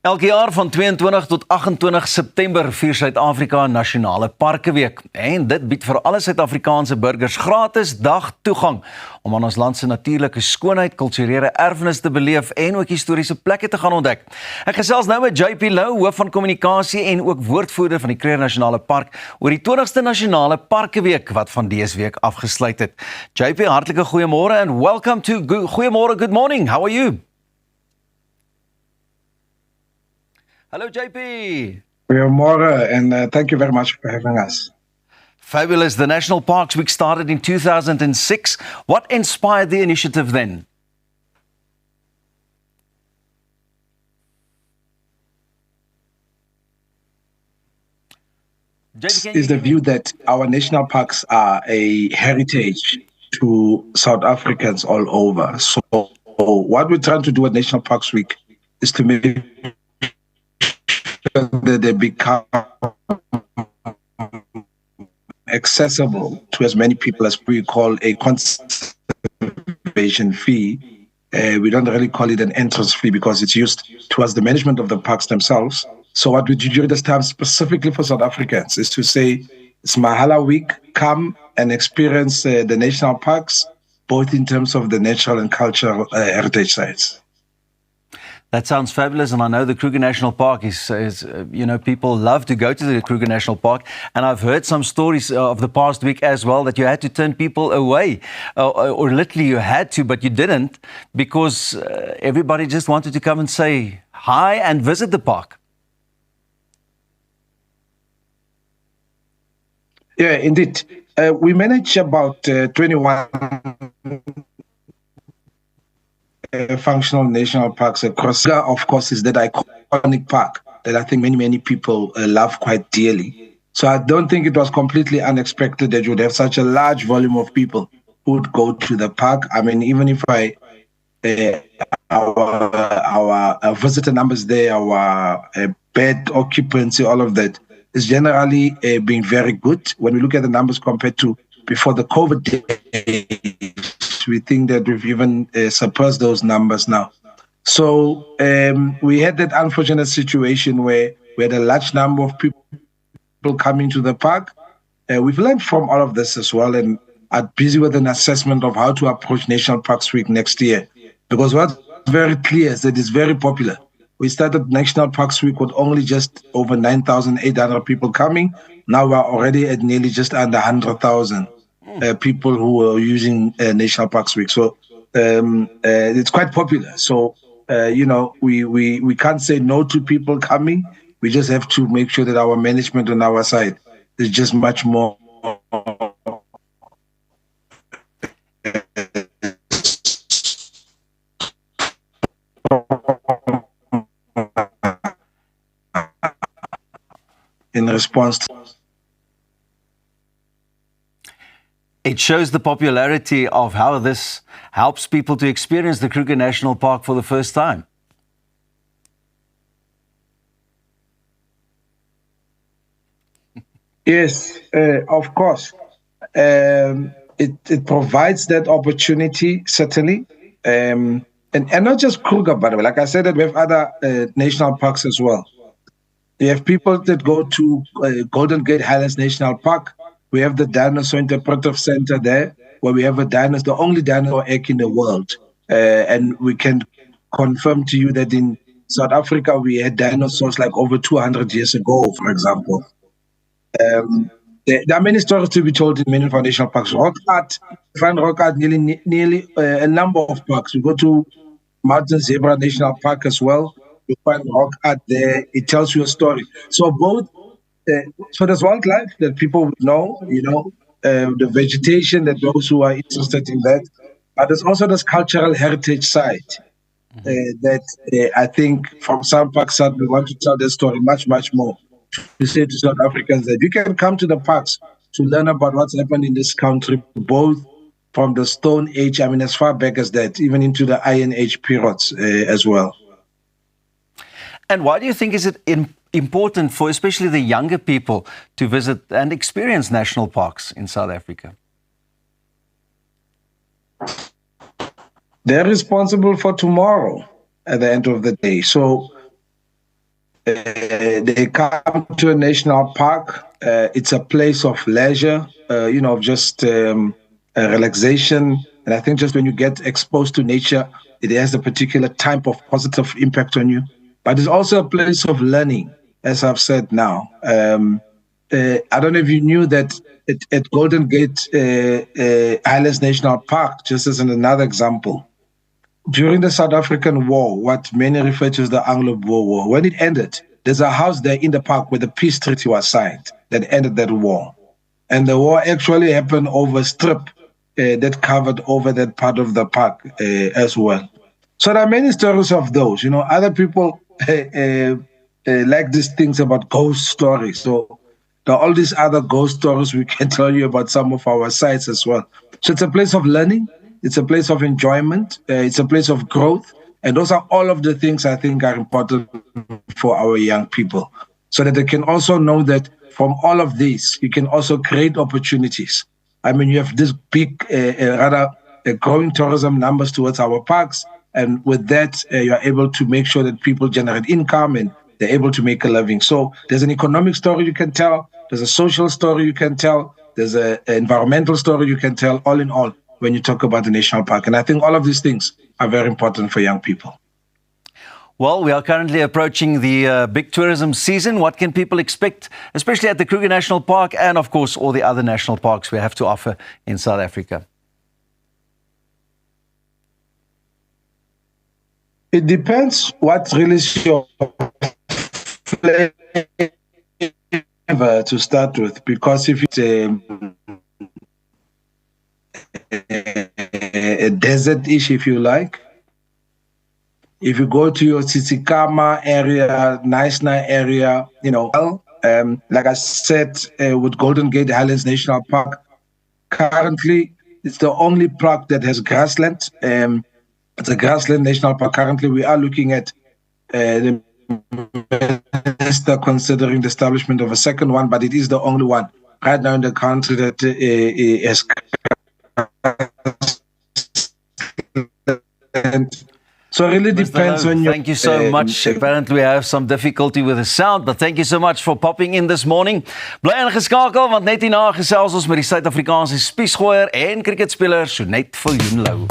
Elke jaar van 22 tot 28 September vier Suid-Afrika Nasionale Parkeweek. En dit bied vir alle Suid-Afrikaanse burgers gratis dag toegang om aan ons land se natuurlike skoonheid, kulturele erfenis te beleef en ook historiese plekke te gaan ontdek. Ek gesels nou met JP Louw, hoof van kommunikasie en ook woordvoerder van die Kruger Nasionale Park oor die 20ste Nasionale Parkeweek wat van dese week afgesluit het. JP, hartlike goeiemôre and welcome to Goeiemôre, good morning. How are you? Hello, JP. Goeiemôre, and thank you very much for having us. Fabulous. The National Parks Week started in 2006. What inspired the initiative then? JP, is the view that our national parks are a heritage to South Africans all over. So what we're trying to do at National Parks Week is to make that they become accessible to as many people as we call a conservation fee. We don't really call it an entrance fee because it's used towards the management of the parks themselves. So what we do during this time specifically for South Africans is to say it's Mahala Week, come and experience the national parks, both in terms of the natural and cultural heritage sites. That sounds fabulous, and I know the Kruger National Park is people love to go to the Kruger National Park, and I've heard some stories of the past week as well that you had to turn people away, or literally you had to, but you didn't, because everybody just wanted to come and say hi and visit the park. Yeah, indeed. We manage about 21 functional national parks across. Of course, is that iconic park that I think many people love quite dearly. So I don't think it was completely unexpected that you would have such a large volume of people who would go to the park. I mean, even if our visitor numbers there, our bed occupancy, all of that is generally being very good. When we look at the numbers compared to before the COVID days, we think that we've even surpassed those numbers now. So we had that unfortunate situation where we had a large number of people coming to the park. We've learned from all of this as well and are busy with an assessment of how to approach National Parks Week next year. Because what's very clear is that it's very popular. We started National Parks Week with only just over 9,800 people coming. Now we're already at nearly just under 100,000 people who are using National Parks Week. So it's quite popular. So, we can't say no to people coming. We just have to make sure that our management on our side is just much more in response to. It shows the popularity of how this helps people to experience the Kruger National Park for the first time. Yes, of course. It provides that opportunity, certainly. And not just Kruger, by the way. Like I said, that we have other national parks as well. You have people that go to Golden Gate Highlands National Park. We have the Dinosaur Interpretive Center there, where we have the only dinosaur egg in the world. And we can confirm to you that in South Africa, we had dinosaurs like over 200 years ago, for example. There are many stories to be told in many national parks. Rock art, find rock art nearly a number of parks. We go to Mountain Zebra National Park as well. You find rock art there. It tells you a story. So there's wildlife that people would know, the vegetation that those who are interested in that. But there's also this cultural heritage side that I think from some parks out, we want to tell the story much more. To say to South Africans that you can come to the parks to learn about what's happened in this country, both from the Stone Age, I mean, as far back as that, even into the Iron Age periods as well. And why do you think is it important for especially the younger people to visit and experience national parks in South Africa? They're responsible for tomorrow at the end of the day. So They come to a national park. It's a place of leisure, just relaxation. And I think just when you get exposed to nature, it has a particular type of positive impact on you. But it's also a place of learning, as I've said now. I don't know if you knew that at Golden Gate Highlands National Park, just as another example, during the South African War, what many refer to as the Anglo-Boer War, when it ended, there's a house there in the park where the peace treaty was signed that ended that war. And the war actually happened over a strip that covered over that part of the park as well. So there are many stories of those. Other people like these things about ghost stories. So there are all these other ghost stories we can tell you about some of our sites as well. So it's a place of learning. It's a place of enjoyment. It's a place of growth. And those are all of the things I think are important for our young people, so that they can also know that from all of this, you can also create opportunities. I mean, you have this big, growing tourism numbers towards our parks. And with that, you're able to make sure that people generate income and they're able to make a living. So there's an economic story you can tell. There's a social story you can tell. There's an environmental story you can tell, all in all, when you talk about the national park. And I think all of these things are very important for young people. Well, we are currently approaching the big tourism season. What can people expect, especially at the Kruger National Park and, of course, all the other national parks we have to offer in South Africa? It depends what really is your flavor to start with, because if it's a desert-ish, if you like, if you go to your Tsitsikamma area, Knysna area, like I said, with Golden Gate Highlands National Park, currently it's the only park that has grassland. It's a grassland national park. Currently, we are looking at the minister considering the establishment of a second one, but it is the only one right now in the country that has grassland. So it really depends on you. Thank you so much. Apparently we have some difficulty with the sound, but thank you so much for popping in this morning. Bly ingeskakel, want net hierna gesels ons met die Suid-Afrikaanse spiesgooier en cricketspeler Sonet Viljoen Louw.